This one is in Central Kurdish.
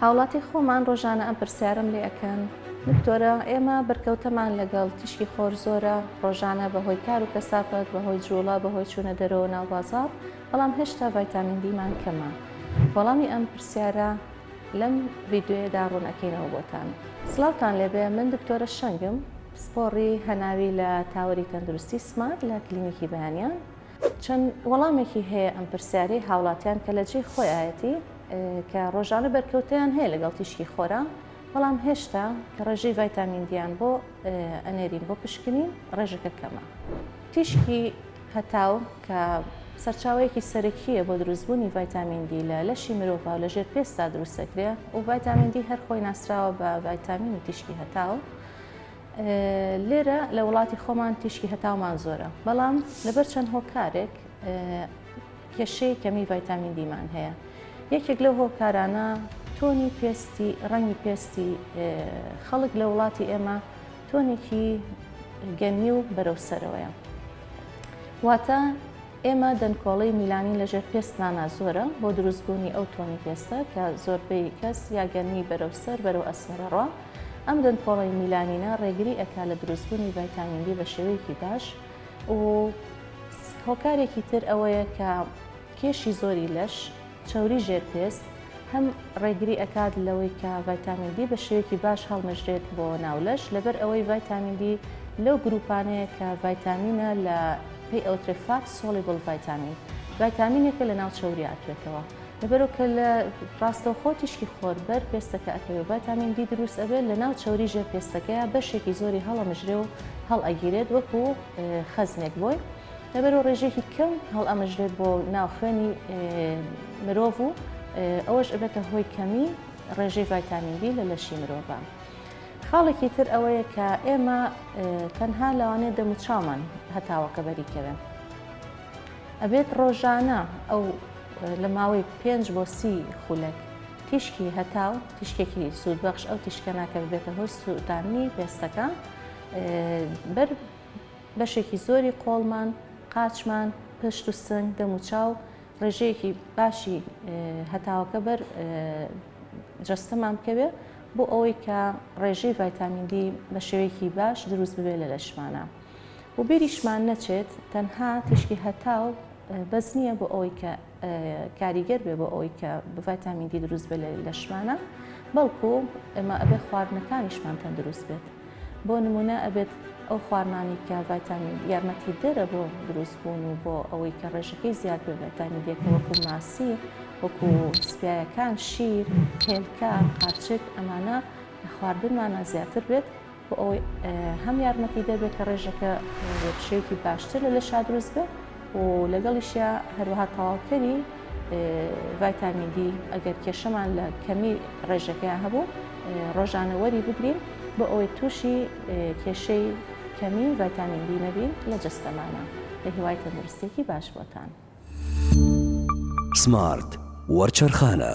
هاوڵاتی خۆمان ڕۆژانە ئەم پرسیارم لێ ئەکەن دکتۆرە ئێمە بەرکەوتەمان لەگەڵ تیشکی خۆر زۆرە ڕۆژانە بەهۆی کار و کەسافەت بەهۆی جوڵە بەهۆی چوونە دەرەوە ناو بازاڕ بەڵام هێشتا ڤایتامین دیمان کەمە. وەڵامی ئەم پرسیارە لەم ڤیدیۆیەدا ڕوونەکەینەوە بۆتان. سڵاوتان لێبێ، من دکتۆرە شەنگم، پسپۆڕی هەناوی لە تاوەری تەندروستی سمات لە کلینیکی بەیانیان. چەند وەڵامێکی هەیە ئەم پرسیارەی هاوڵاتیان کە لە جێی خۆیەتی کە ڕۆژانە بەرکەوتیان هەیە لەگەڵ تیشکی خۆرە، بەڵام هێشتا کە ڕێژەی ڤایتامین دییان بۆ ئەنێرین بۆ پشکنین ڕێژەکە کەمە. تیشکی هەتاو کە سەرچاوەیەکی سەرەکیە بۆ دروستبوونی ڤایتامین دی لە لەشی مرۆڤ و لە ژێر پێستا دروستەکرێ و ڤایتامین دی هەر خۆی ناسراوە بە ڤایتامین و تیشکی هەتاو. لێرە لە وڵاتی خۆمان تیشکی هەتاومان زۆرە، بەڵام لەبەر چەند هۆکارێک کێشەی کەمی ڤایتامین دیمان هەیە. یەکێک لەو هۆکارانە تۆنی پێستی ڕەنگی پێستی خەڵک لە وڵاتی ئێمە تۆنێکی گەنمی و بەرەوسەرەوەیە. واتە ئێمە دەنگکۆڵەی میلانین لەژێر پێستمانە زۆرە بۆ دروستبوونی ئەو تۆنی پێستە کە زۆربەی کەس یا گەنمی بەرەوسەر بەرەو ئەسمەرەڕە. ئەم دەنگکۆڵەی میلانینە ڕێگری ئەکا لە دروستبوونی ڤایتامین دی بە شێوەیەکی باش و هۆکارێکی تر ئەوەیە کە کێشی زۆری لەش چەوری ژێرپێست هەم ڕێگری ئەکات لەوەی کە ڤایتامین دی بە شێوەیەکی باش هەڵمەژرێت بۆ ناولەش، لەبەر ئەوەی ڤایتامین دی لەو گروپانەیە کە ڤایتامینە لە پێی ئەوترێ فات سۆلیبڵ ڤایتامین، ڤایتامینێکە لە ناو چەوری ئاتوێتەوە. لەبەرەوە کە لە ڕاستەوخۆ تیشکی خۆر بەر پێستەکە ئەکەوێت ڤایتامین دی دروست ئەبێت لە ناو چەوری ژێر پێستەکەیە بەشێکی زۆری هەڵەمەژرێ و هەڵ ئەگیرێت وەکو خەزنێک بۆی، لەبەرەوە ڕێژێکی کەم هەڵ ئەمەژرێت بۆ ناو خوێنی مرۆڤ و ئەوەش ئەبێتە هۆی کەمی ڕێژەی ڤایتامین دی لە لەشی مرۆڤە. خاڵێکی تر ئەوەیە کە ئێمە تەنها لەوانەیە دەموچاومان هەتاوەکە بەریکەوێن. ئەبێت ڕۆژانە ئەو لە ماوەی 5 بۆ 30 خولەک تیشکی هەتاو، تیشکێکی سوودبەخش ئەو تیشکە ناکە بێتە هۆی سوودانی پێستەکە، بەر بەشێکی زۆری قۆڵمان، قاچمان، پشت و سنگ، دەموچاو ڕێژەیەکی باشی هەتاوەکە بەر جەستەمان بکەوێ بۆ ئەوەی کە ڕێژەی ڤایتامین دی بە شێوەیەکی باش دروست ببێت لە لەشمانە. و بیریشمان نەچێت تەنها تیشکی هەتاو بەس نییە بۆ ئەوەی کە کاریگەر بێ بۆ ئەوەی کە ڤایتامین دی دروست بێت لە لەشمانە، بەڵکو ئێمە ئەبێت خواردنەکانیشمان تەندروست بێت. بۆ نمونە ئەبێت ئەو خواردنانی کە ڤایتامین یارمەتی دەرە بۆ دروستبوون و بۆ ئەوەی کە ڕێژەکەی زیاد بێ ڤایتامین دیەکە وەکو ماسی، وەکو سپایەکان، شیر، هێلکە، قاچک، ئەمانە لە خواردنمانە زیاتر بێت بۆ ئەوەی هەم یارمەتی دەبێت کە ڕێژەکە شێوەیەکی باشتر لە لەشا دروست بێت و لەگەڵیشە هەروەها تەواوکەری ڤایتامین دی ئەگەر کێشەمان لە کەمی ڕێژەکەیان هەبوو ڕۆژانە وەری بگرین بۆ ئەوەی تووشی کێشەی کەمی ڤایتامین دی نەبین لە جەستەمانە. لە هیوای تەندروستێکی باش بۆتان. سمارت وەرچەرخانە.